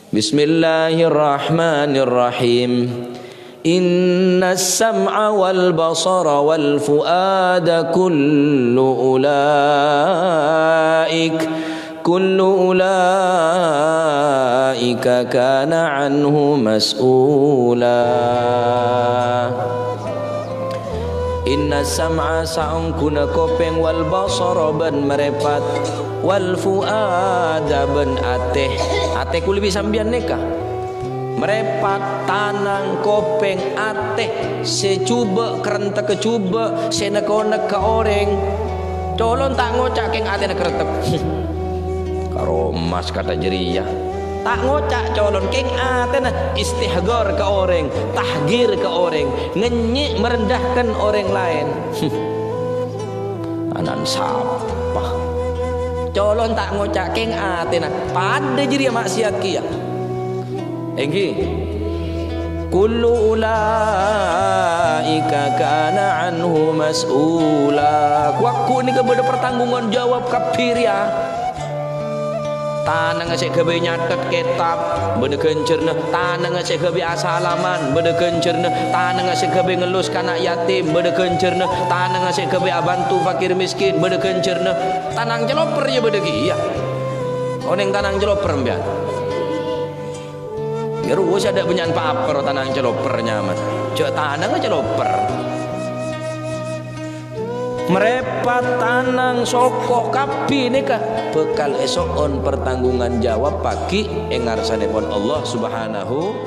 Bismillahirrahmanirrahim. Innas sam'a wal basara wal fuada kullu ulaika kana anhu mas'ula. Inna sam'a sa'ung kuna kopeng wal basara ban merepat wal fuada ban ateh ku lebih sambian neka merepat tanang kopeng ateh secuba kerenta kecuba senakona ka oreng colon tak ngocak keng ateh nak keretep karomas kata jeriyah tak ngocak colon keng ateh na istihgar ke orang tahgir ke orang ngenyik merendahkan orang lain anan sapah colon tak ngocak keng ateh na pada jeriyah maksiat kia enggi kullu ulaika kana anhu mas'ula. Waku ni kepada pertanggungan jawab kafir ya. Tanang asik kebe nyatet kitab benda kencerna, tanang asik kebe asalaman benda kencerna, tanang asik kebe ngelus kanak yatim benda kencerna, tanang asik kebe bantu fakir miskin benda kencerna. Tanang jeloper ya benda ki ya. Oneng tanang jeloper mbian. Ya ruwes ada benyan paper tanang celopernya mas. Cek tanang celoper. Merepat tanang sokok kapi nikah bekal esok on pertanggungan jawab pagi engar sanepon Allah Subhanahu